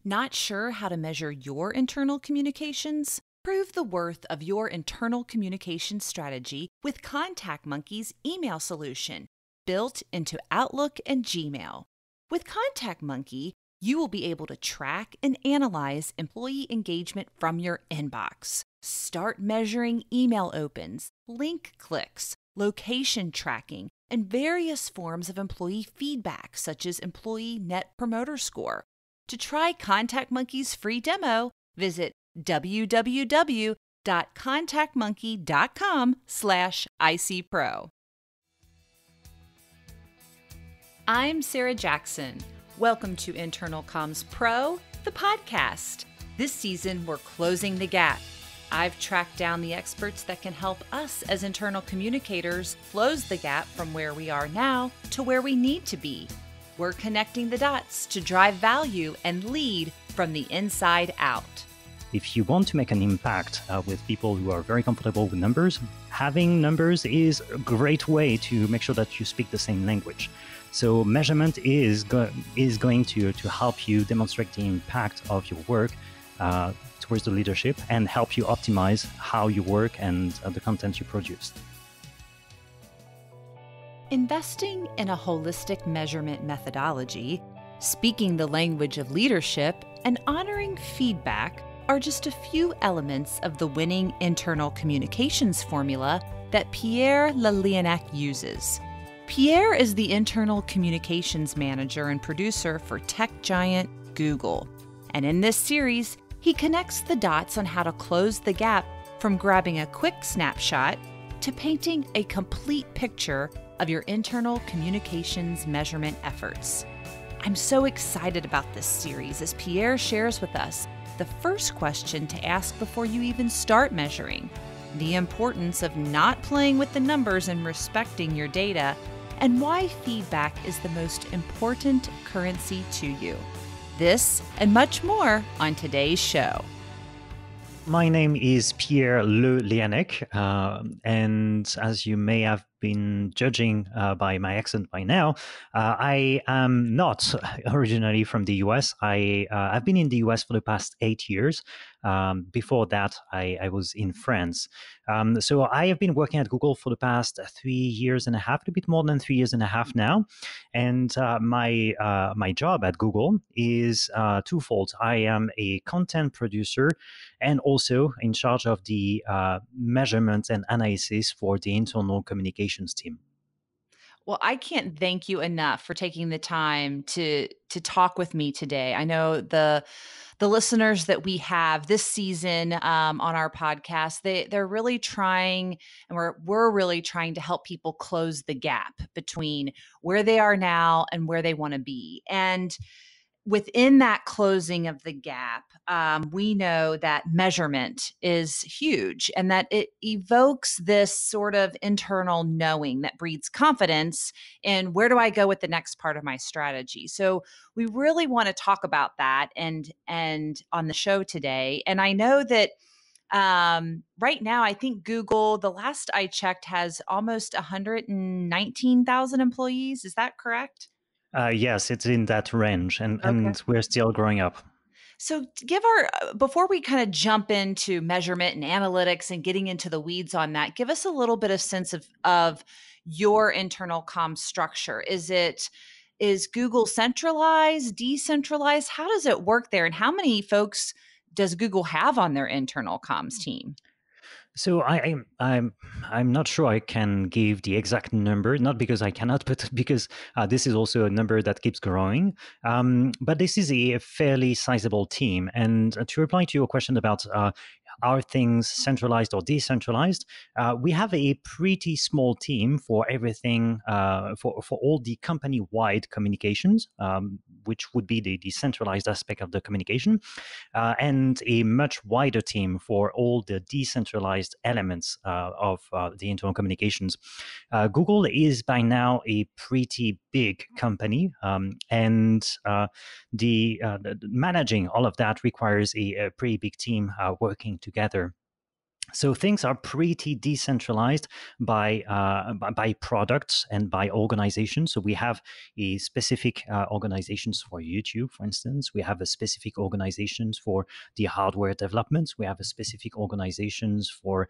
Not sure how to measure your internal communications? Prove the worth of your internal communication strategy with Contact Monkey's email solution, built into Outlook and Gmail. With Contact Monkey, you will be able to track and analyze employee engagement from your inbox. Start measuring email opens, link clicks, location tracking, and various forms of employee feedback, such as Employee Net Promoter Score. To try Contact Monkey's free demo, visit www.contactmonkey.com/ICPro. I'm Sarah Jackson. Welcome to Internal Comms Pro, the podcast. This season, we're closing the gap. I've tracked down the experts that can help us as internal communicators close the gap from where we are now to where we need to be. We're connecting the dots to drive value and lead from the inside out. If you want to make an impact with people who are very comfortable with numbers, having numbers is a great way to make sure that you speak the same language. So measurement is going to help you demonstrate the impact of your work towards the leadership and help you optimize how you work and the content you produce. Investing in a holistic measurement methodology, speaking the language of leadership, and honoring feedback are just a few elements of the winning internal communications formula that Pierre Le Leannec uses. Pierre is the internal communications manager and producer for tech giant Google. And in this series, he connects the dots on how to close the gap from grabbing a quick snapshot to painting a complete picture of your internal communications measurement efforts. I'm so excited about this series as Pierre shares with us the first question to ask before you even start measuring, the importance of not playing with the numbers and respecting your data, and why feedback is the most important currency to you. This and much more on today's show. My name is Pierre Le Leannec, and as you may have been judging by my accent by now, I am not originally from the US. I've been in the US for the past 8 years. Before that, I was in France. So I have been working at Google for the past 3 years and a half, a bit more than 3 years and a half now. And my job at Google is twofold. I am a content producer and also in charge of the measurement and analysis for the internal communications team. Well, I can't thank you enough for taking the time to talk with me today. I know the listeners that we have this season on our podcast, they're really trying, and we're really trying to help people close the gap between where they are now and where they want to be. And within that closing of the gap, we know that measurement is huge and that it evokes this sort of internal knowing that breeds confidence in where do I go with the next part of my strategy. So we really want to talk about that and on the show today. And I know that right now, I think Google, the last I checked, has almost 119,000 employees. Is that correct? Yes, it's in that range, Okay. and we're still growing up. So, give our before we kind of jump into measurement and analytics and getting into the weeds on that, give us a little bit of sense of your internal comm structure. Is Google centralized, decentralized? How does it work there, and how many folks does Google have on their internal comms team? So I'm not sure I can give the exact number, not because I cannot, but because this is also a number that keeps growing. But this is a fairly sizable team. And to reply to your question about are things centralized or decentralized, we have a pretty small team for everything, for all the company-wide communications, which would be the centralized aspect of the communication, and a much wider team for all the decentralized elements of the internal communications. Google is by now a pretty big company, and managing all of that requires a pretty big team working together. So things are pretty decentralized by products and by organizations. So we have a specific organizations for YouTube, for instance. We have a specific organizations for the hardware development. We have a specific organizations for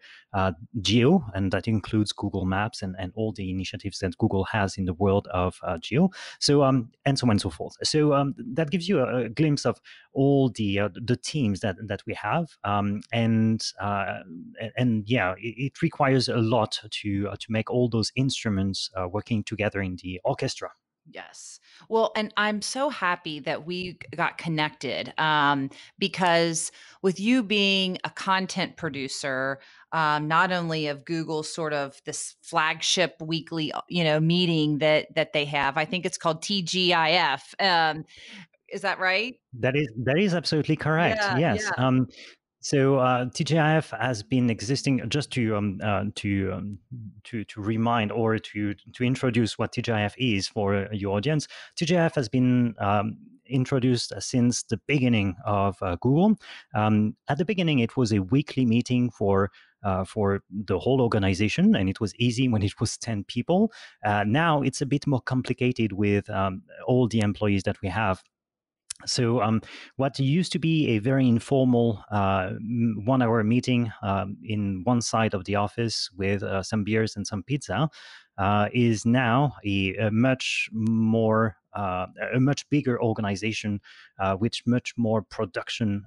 geo, and that includes Google Maps and all the initiatives that Google has in the world of geo. So and so on and so forth. So that gives you a glimpse of all the teams that we have, and yeah, it requires a lot to make all those instruments working together in the orchestra. Yes. Well, and I'm so happy that we got connected, because with you being a content producer, not only of Google's sort of this flagship weekly, meeting that they have. I think it's called TGIF. Is that right? That is absolutely correct. Yeah, Yes. yeah. So TGIF has been existing, just to remind or to introduce what TGIF is for your audience. TGIF has been introduced since the beginning of Google. At the beginning, it was a weekly meeting for the whole organization, and it was easy when it was 10 people. Now it's a bit more complicated with all the employees that we have. So what used to be a very informal 1 hour meeting in one side of the office with some beers and some pizza is now a much more a much bigger organization with much more production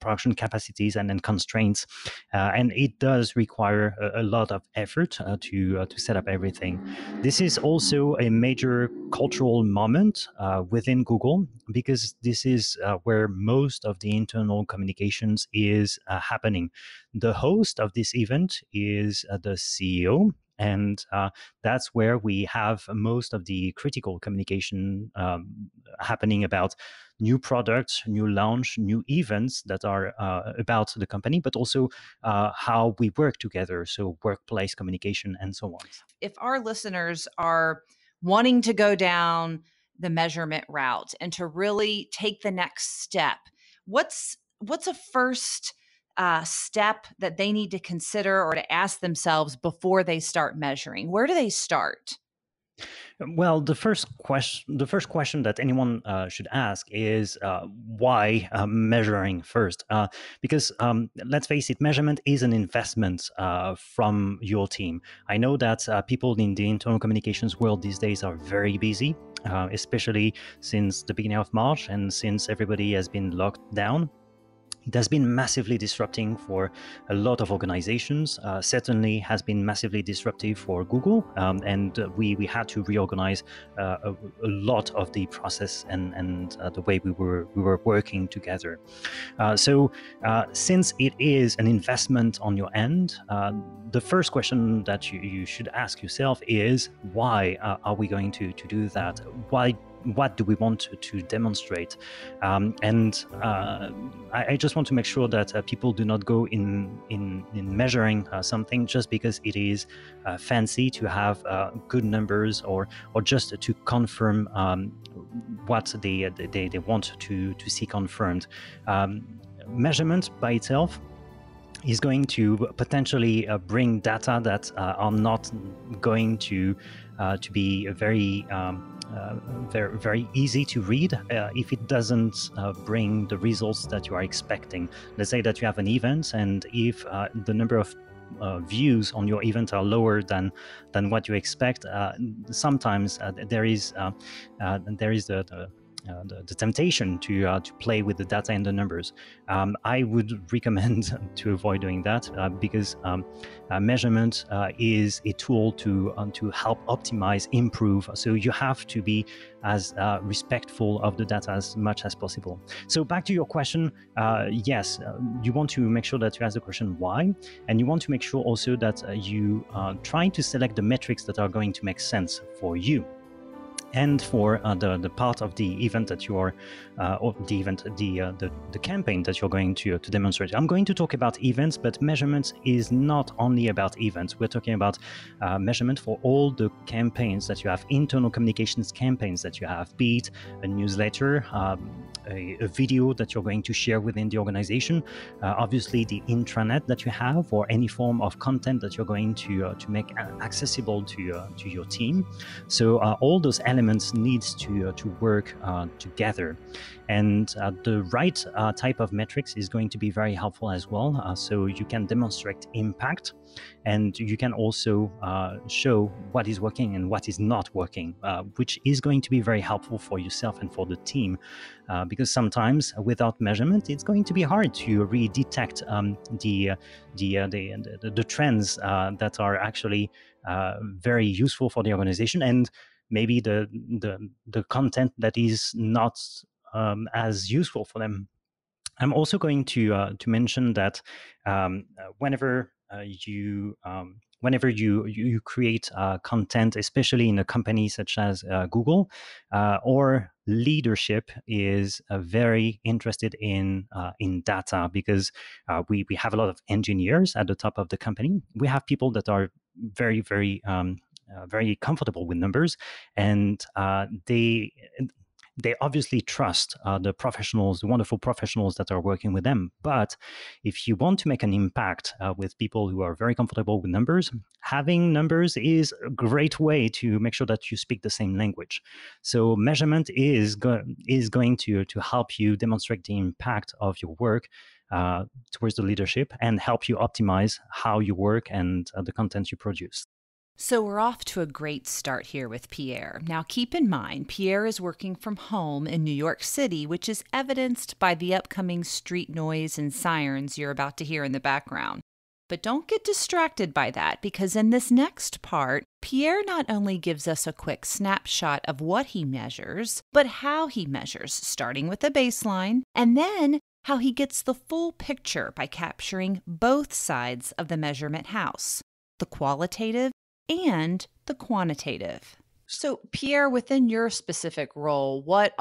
capacities and constraints, and it does require a lot of effort to set up everything. This is also a major cultural moment within Google, because this is where most of the internal communications is happening. The host of this event is the CEO, and that's where we have most of the critical communication happening about new products, new launch, new events that are about the company, but also how we work together, so workplace communication and so on. If our listeners are wanting to go down the measurement route and to really take the next step, what's a first step that they need to consider or to ask themselves before they start measuring? Where do they start? Well, the first question that anyone should ask is why measuring first? Because let's face it, measurement is an investment from your team. I know that people in the internal communications world these days are very busy, especially since the beginning of March and since everybody has been locked down. It has been massively disrupting for a lot of organizations. Certainly has been massively disruptive for Google, and we had to reorganize a lot of the process and the way we were working together. So since it is an investment on your end, the first question that you should ask yourself is, why are we going to do that? What do we want to demonstrate? And I just want to make sure that people do not go in measuring something just because it is fancy to have good numbers, or just to confirm what they want to see confirmed. Measurement by itself is going to potentially bring data that are not going to be very very easy to read if it doesn't bring the results that you are expecting. Let's say that you have an event, and if the number of views on your event are lower than what you expect, sometimes there is the temptation to play with the data and the numbers. I would recommend to avoid doing that because measurement is a tool to help optimize, improve. So you have to be as respectful of the data as much as possible. So back to your question, yes, you want to make sure that you ask the question why, and you want to make sure also that you try to select the metrics that are going to make sense for you and for the part of the event that you are, or the campaign that you're going to demonstrate. I'm going to talk about events, but measurement is not only about events. We're talking about measurement for all the campaigns that you have, internal communications campaigns that you have, be it a newsletter, a video that you're going to share within the organization, obviously the intranet that you have, or any form of content that you're going to make accessible to your team. So all those elements needs to work together. And the right type of metrics is going to be very helpful as well. So you can demonstrate impact, and you can also show what is working and what is not working, which is going to be very helpful for yourself and for the team, because sometimes without measurement, it's going to be hard to really detect the trends that are actually very useful for the organization, and maybe the content that is not as useful for them. I'm also going to mention that whenever you create content, especially in a company such as Google, or leadership is very interested in data, because we have a lot of engineers at the top of the company. We have people that are very comfortable with numbers, and they obviously trust the professionals, the wonderful professionals that are working with them. But if you want to make an impact with people who are very comfortable with numbers, having numbers is a great way to make sure that you speak the same language. So measurement is going to help you demonstrate the impact of your work towards the leadership, and help you optimize how you work and the content you produce. So we're off to a great start here with Pierre. Now keep in mind, Pierre is working from home in New York City, which is evidenced by the upcoming street noise and sirens you're about to hear in the background. But don't get distracted by that, because in this next part, Pierre not only gives us a quick snapshot of what he measures, but how he measures, starting with a baseline, and then how he gets the full picture by capturing both sides of the measurement house, the qualitative and the quantitative. So, Pierre, within your specific role, what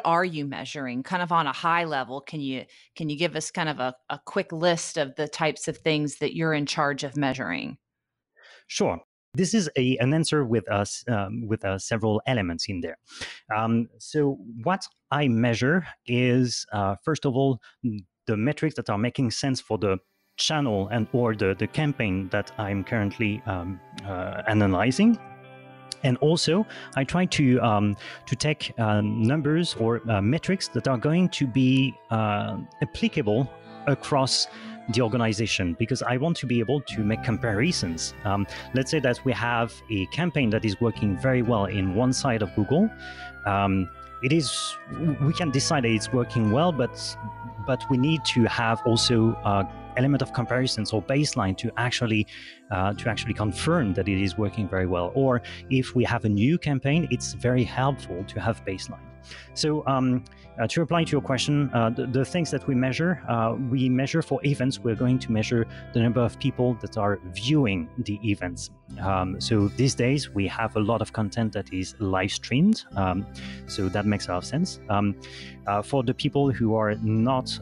are you measuring? Kind of on a high level, can you give us kind of a quick list of the types of things that you're in charge of measuring? Sure. This is an answer with several elements in there. So what I measure is, first of all, the metrics that are making sense for the channel and or the campaign that I'm currently analyzing. And also, I try to take numbers or metrics that are going to be applicable across the organization, because I want to be able to make comparisons. Let's say that we have a campaign that is working very well in one side of Google. We can decide that it's working well, but we need to have also element of comparisons or baseline to actually confirm that it is working very well. Or if we have a new campaign, it's very helpful to have baseline. So to reply to your question, the things that we measure for events, we're going to measure the number of people that are viewing the events. So these days we have a lot of content that is live streamed, so that makes a lot of sense. For the people who are not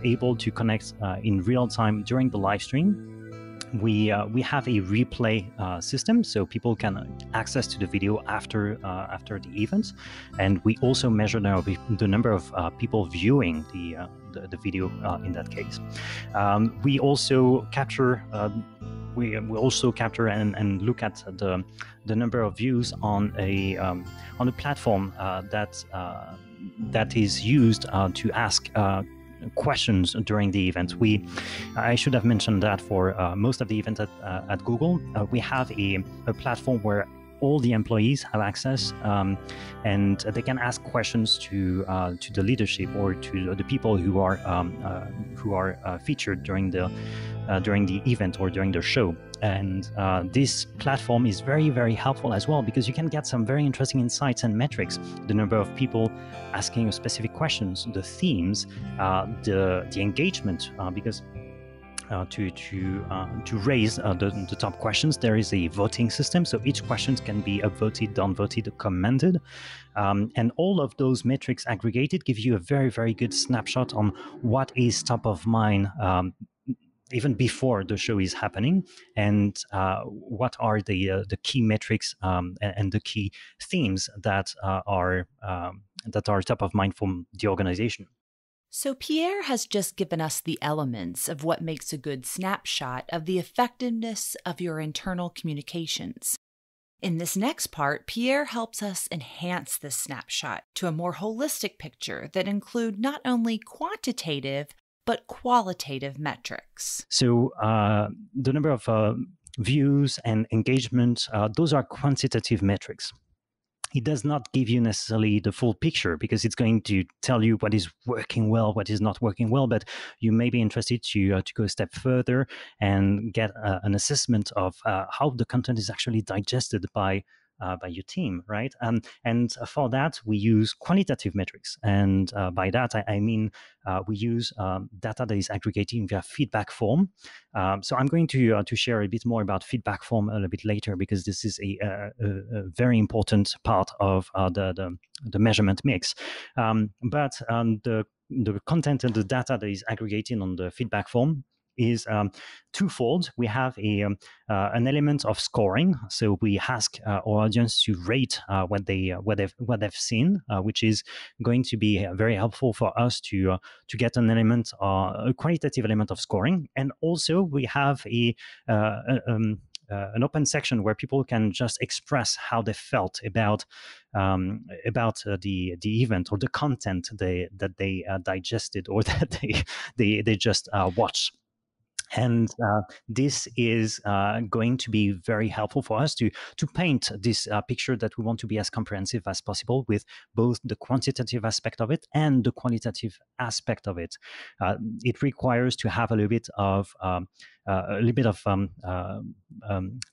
able to connect in real time during the live stream, we have a replay system, so people can access to the video after the event, and we also measure now the number of people viewing the video in that case. We also capture. We also capture and look at the number of views on a platform that is used to ask questions during the event. I should have mentioned that for most of the events at Google, we have a platform where all the employees have access, and they can ask questions to the leadership or to the people who are featured during the event or during the show. And this platform is very, very helpful as well, because you can get some very interesting insights and metrics: the number of people asking specific questions, the themes, the engagement, because to raise the top questions, there is a voting system. So each question can be upvoted, downvoted, commented. And all of those metrics aggregated give you a very, very good snapshot on what is top of mind even before the show is happening, and what are the key metrics and the key themes that are that are top of mind for the organization. So, Pierre has just given us the elements of what makes a good snapshot of the effectiveness of your internal communications. In this next part, Pierre helps us enhance this snapshot to a more holistic picture that include not only quantitative but qualitative metrics. So the number of views and engagement, those are quantitative metrics. It does not give you necessarily the full picture because it's going to tell you what is working well, what is not working well. But you may be interested to go a step further and get an assessment of how the content is actually digested by your team, right? And for that, we use qualitative metrics. And by that, I mean we use data that is aggregating via feedback form. So I'm going to share a bit more about feedback form a little bit later because this is a very important part of the measurement mix. But the content and the data that is aggregating on the feedback form is twofold. We have an element of scoring, so we ask our audience to rate what they've seen, which is going to be very helpful for us to get a qualitative element of scoring. And also we have an open section where people can just express how they felt about the event or the content that they digested or that they just watched. And this is going to be very helpful for us to paint this picture that we want to be as comprehensive as possible with both the quantitative aspect of it and the qualitative aspect of it. It requires to have a little bit of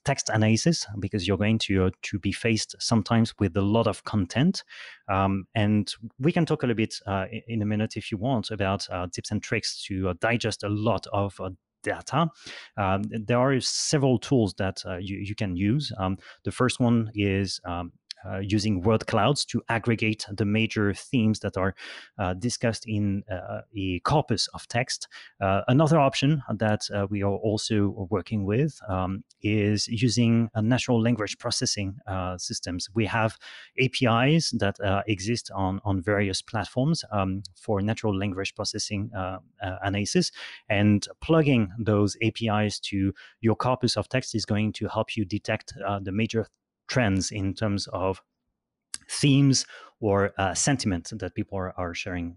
text analysis because you're going to be faced sometimes with a lot of content. And we can talk a little bit in a minute if you want about tips and tricks to digest a lot of data. There are several tools that you can use. The first one is using word clouds to aggregate the major themes that are discussed in a corpus of text. Another option that we are also working with is using natural language processing systems. We have APIs that exist on various platforms for natural language processing analysis, and plugging those APIs to your corpus of text is going to help you detect the major trends in terms of themes or sentiment that people are sharing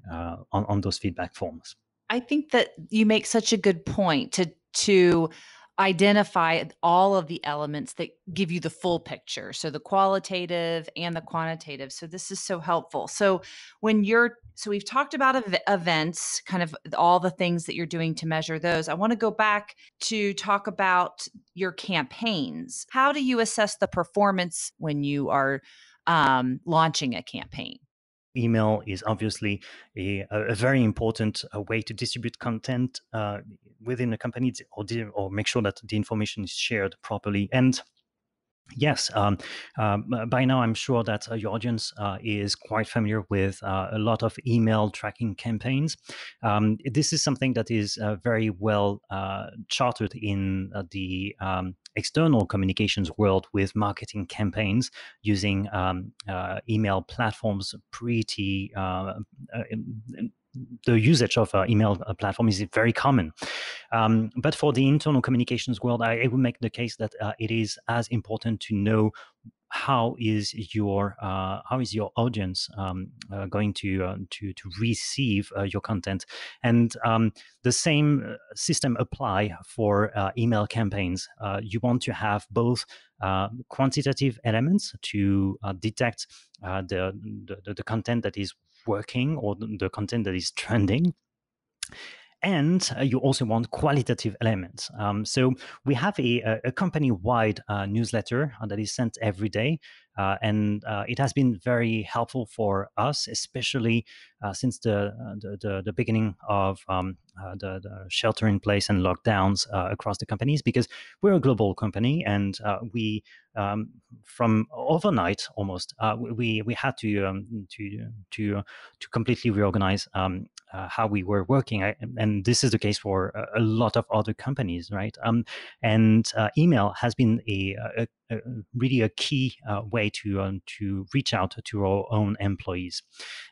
on those feedback forms. I think that you make such a good point to identify all of the elements that give you the full picture. So the qualitative and the quantitative. So this is so helpful. So we've talked about events, kind of all the things that you're doing to measure those. I want to go back to talk about your campaigns. How do you assess the performance when you are launching a campaign? Email is obviously a very important way to distribute content within a company or make sure that the information is shared properly. And yes, by now I'm sure that your audience is quite familiar with a lot of email tracking campaigns. This is something that is very well charted in the external communications world with marketing campaigns using email platforms pretty the usage of email platform is very common. But for the internal communications world, I would make the case that it is as important to know how is your audience going to receive your content, and the same system apply for email campaigns. You want to have both quantitative elements to detect the content that is working or the content that is trending, and you also want qualitative elements. So we have a company-wide newsletter that is sent every day, and it has been very helpful for us, especially since the beginning of the shelter-in-place and lockdowns across the companies, because we're a global company, and we from overnight almost we had to completely reorganize how we were working. And this is the case for a lot of other companies, right? And email has been a really a key way to reach out to our own employees.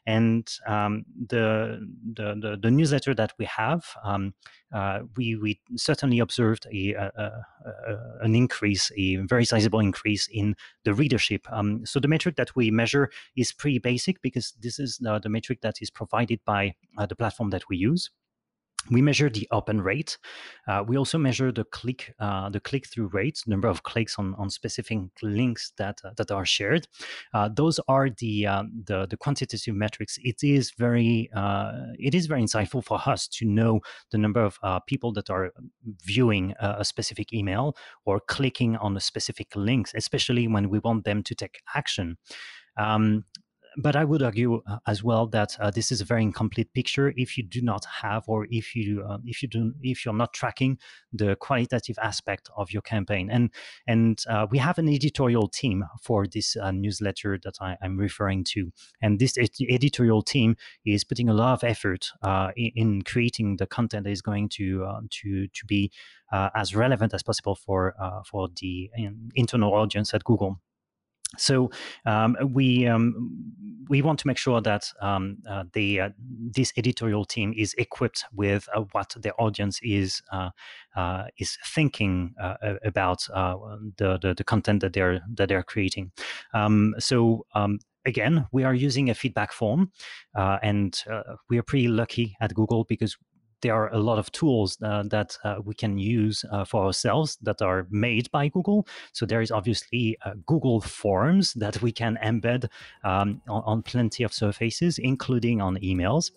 And the newsletter that we have, we certainly observed an increase, a very sizable increase in the readership. So the metric that we measure is pretty basic because this is the metric that is provided by the platform that we use. We measure the open rate. We also measure the click-through rate, number of clicks on specific links that are shared. Those are the quantitative metrics. It is very insightful for us to know the number of people that are viewing a specific email or clicking on a specific links, especially when we want them to take action. But I would argue as well that this is a very incomplete picture if you do not have, or if you're not tracking the qualitative aspect of your campaign. And we have an editorial team for this newsletter that I'm referring to, and this editorial team is putting a lot of effort in creating the content that is going to be as relevant as possible for the internal audience at Google. So we want to make sure that this editorial team is equipped with what the audience is thinking about the content that they're creating. Again, we are using a feedback form, and we are pretty lucky at Google because there are a lot of tools that we can use for ourselves that are made by Google. So there is obviously Google Forms that we can embed on plenty of surfaces, including on emails.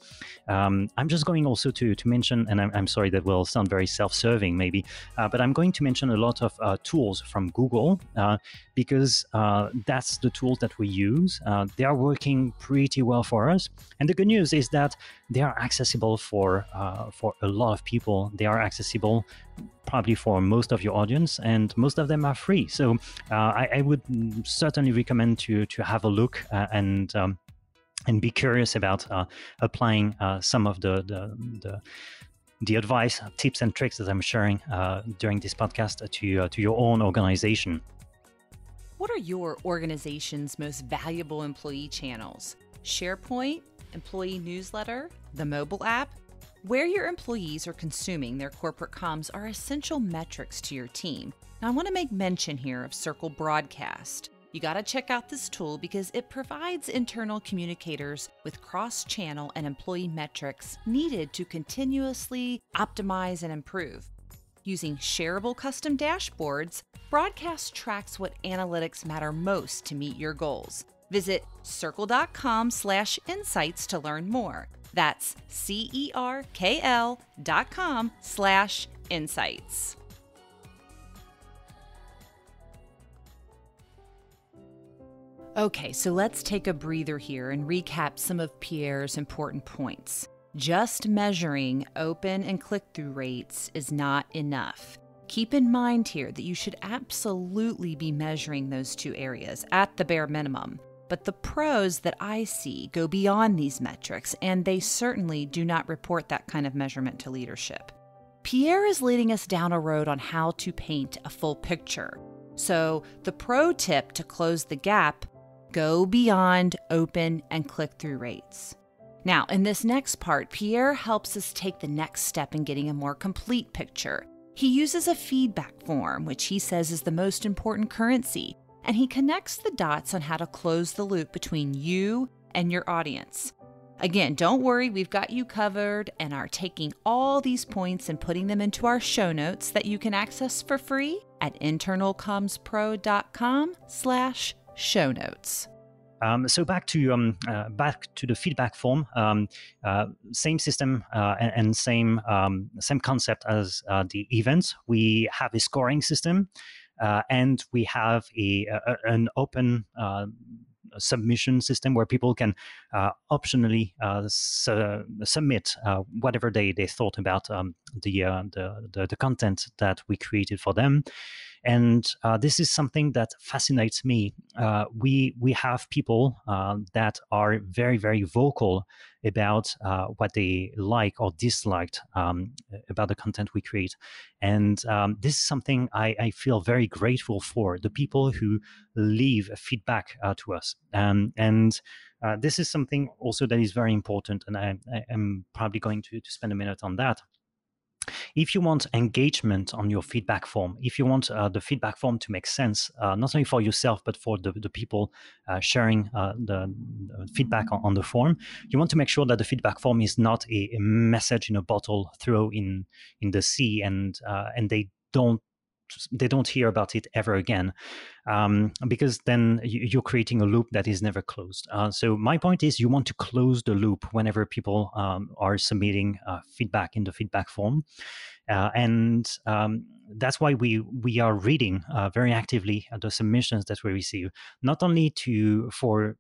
I'm just going also to mention, and I'm sorry that will sound very self-serving maybe, but I'm going to mention a lot of tools from Google because that's the tools that we use. They are working pretty well for us. And the good news is that they are accessible for a lot of people. They are accessible probably for most of your audience, and most of them are free. So I would certainly recommend to have a look and be curious about applying some of the advice, tips, and tricks that I'm sharing during this podcast to your own organization. What are your organization's most valuable employee channels? SharePoint, employee newsletter, the mobile app? Where your employees are consuming their corporate comms are essential metrics to your team. Now, I want to make mention here of Circle Broadcast. You got to check out this tool because it provides internal communicators with cross-channel and employee metrics needed to continuously optimize and improve. Using shareable custom dashboards, Broadcast tracks what analytics matter most to meet your goals. Visit circle.com/insights to learn more. That's CERKL.com/insights. Okay, so let's take a breather here and recap some of Pierre's important points. Just measuring open and click-through rates is not enough. Keep in mind here that you should absolutely be measuring those two areas at the bare minimum. But the pros that I see go beyond these metrics, and they certainly do not report that kind of measurement to leadership. Pierre is leading us down a road on how to paint a full picture. So the pro tip to close the gap: go beyond open and click-through rates. Now, in this next part, Pierre helps us take the next step in getting a more complete picture. He uses a feedback form, which he says is the most important currency, and he connects the dots on how to close the loop between you and your audience. Again, don't worry, we've got you covered and are taking all these points and putting them into our show notes that you can access for free at internalcommspro.com/show notes. So back to the feedback form, same system and same concept as the events. We have a scoring system, and we have an open submission system where people can optionally submit whatever they thought about the content that we created for them. And this is something that fascinates me. We have people that are very, very vocal about what they like or disliked about the content we create. And this is something I feel very grateful for, the people who leave feedback to us. And this is something also that is very important, and I am probably going to spend a minute on that. If you want engagement on your feedback form, if you want the feedback form to make sense, not only for yourself, but for the people sharing the feedback on the form, you want to make sure that the feedback form is not a message in a bottle throw in the sea, and they don't hear about it ever again, because then you're creating a loop that is never closed. So my point is, you want to close the loop whenever people are submitting feedback in the feedback form. And that's why we are reading very actively the submissions that we receive, not only for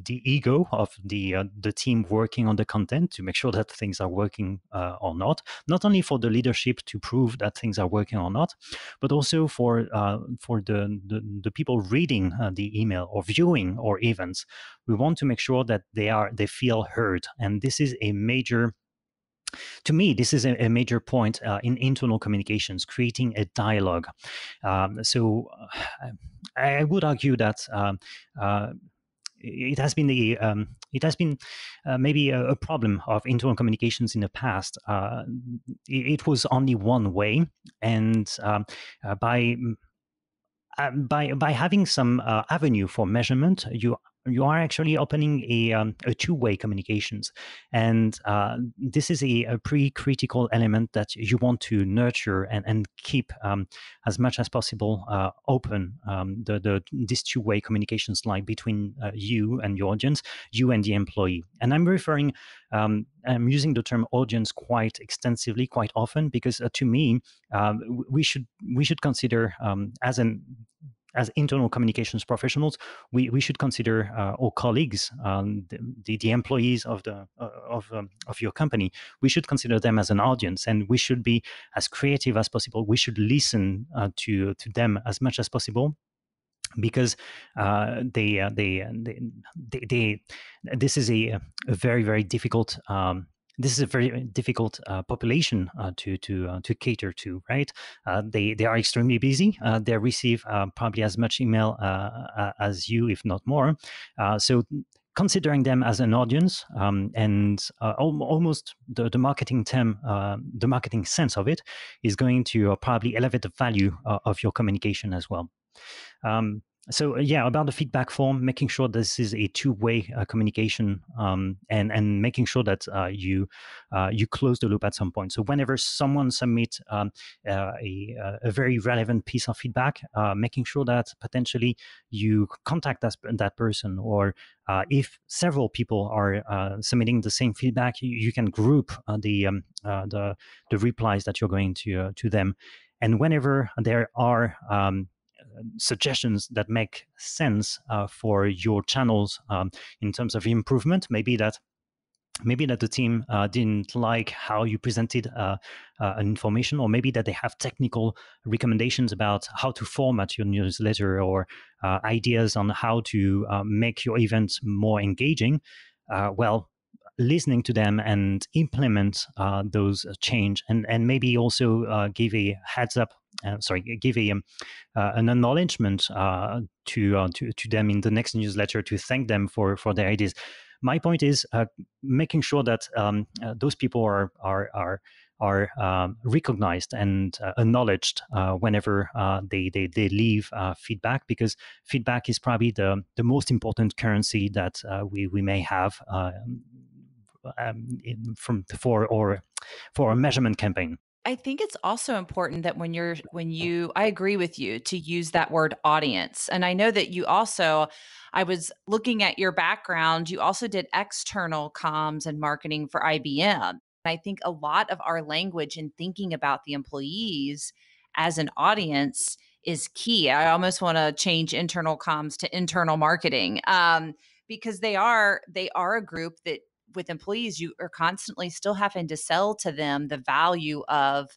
the ego of the team working on the content to make sure that things are working or not only for the leadership to prove that things are working or not, but also for the people reading the email or viewing our events. We want to make sure that they feel heard, and this is a major to me, this is a major point in internal communications, creating a dialogue. I would argue that it has been maybe a problem of internal communications in the past. It was only one way, and by having some avenue for measurement, you are actually opening a two-way communications, and this is a pretty critical element that you want to nurture and keep as much as possible open, this two-way communications line between you and your audience, you and the employee. And I'm using the term audience quite extensively, quite often, because to me, we should consider as internal communications professionals, we should consider our colleagues, the employees of your company. We should consider them as an audience, and we should be as creative as possible. We should listen to them as much as possible, because this is a very, very difficult. This is a very difficult population to cater to, right? They are extremely busy. They receive probably as much email as you, if not more. So considering them as an audience, and almost the marketing term, the marketing sense of it is going to probably elevate the value of your communication as well. So yeah, about the feedback form, making sure this is a two-way communication, and making sure that you close the loop at some point. So whenever someone submits a very relevant piece of feedback, making sure that potentially you contact that person, or if several people are submitting the same feedback, you can group the replies that you're going to them. And whenever there are suggestions that make sense for your channels in terms of improvement, maybe that the team didn't like how you presented an information, or maybe that they have technical recommendations about how to format your newsletter, or ideas on how to make your event more engaging. Well, listening to them and implement those change, and maybe also give a heads up. Give an acknowledgement to them in the next newsletter to thank them for their ideas. My point is making sure that those people are recognized and acknowledged whenever they leave feedback, because feedback is probably the most important currency that we may have for a measurement campaign. I think it's also important that I agree with you to use that word audience. And I know that I was looking at your background, you also did external comms and marketing for IBM. I think a lot of our language in thinking about the employees as an audience is key. I almost want to change internal comms to internal marketing, because they are a group that, with employees, you are constantly still having to sell to them the value of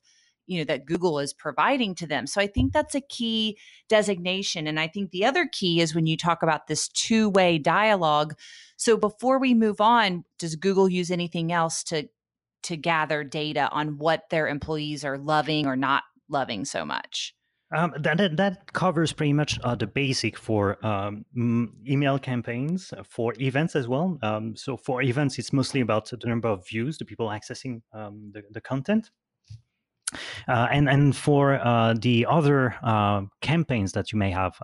that Google is providing to them. So I think that's a key designation. And I think the other key is when you talk about this two-way dialogue. So before we move on, does Google use anything else to gather data on what their employees are loving or not loving so much? That covers pretty much the basic for email campaigns, for events as well. So for events, it's mostly about the number of views, the people accessing the content. And for the other campaigns that you may have,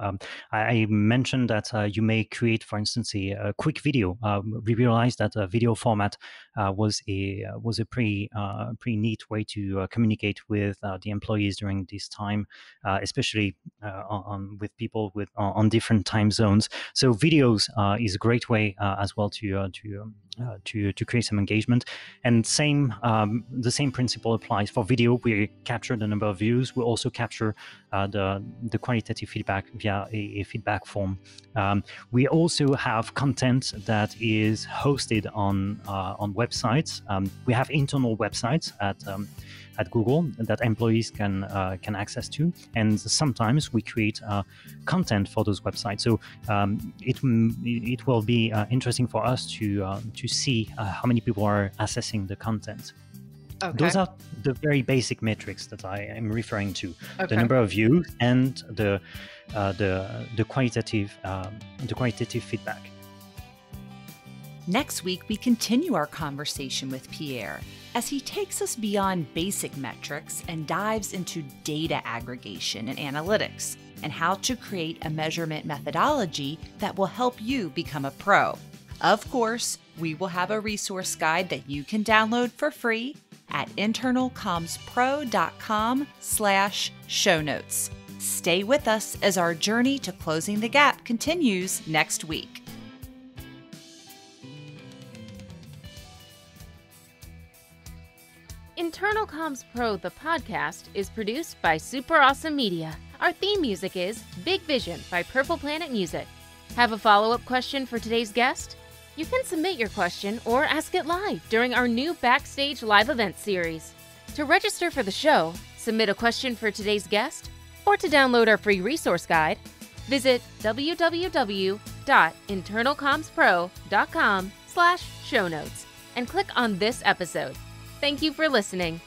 I mentioned that you may create, for instance, a quick video. We realized that a video format was a pretty neat way to communicate with the employees during this time, especially with people on different time zones. So videos is a great way as well to create some engagement. And the same principle applies for video. We capture the number of views. We also capture the qualitative feedback via a feedback form. We also have content that is hosted on websites. We have internal websites at Google that employees can access to, and sometimes we create content for those websites. So it will be interesting for us to see how many people are accessing the content. Okay. Those are the very basic metrics that I am referring to: the number of views and the qualitative feedback. Next week, we continue our conversation with Pierre as he takes us beyond basic metrics and dives into data aggregation and analytics, and how to create a measurement methodology that will help you become a pro. Of course, we will have a resource guide that you can download for free at internalcommspro.com/show notes. Stay with us as our journey to closing the gap continues next week. Internal Comms Pro, the podcast, is produced by Super Awesome Media. Our theme music is Big Vision by Purple Planet Music. Have a follow-up question for today's guest? You can submit your question or ask it live during our new Backstage Live event series. To register for the show, submit a question for today's guest, or to download our free resource guide, visit www.internalcommspro.com/show notes and click on this episode. Thank you for listening.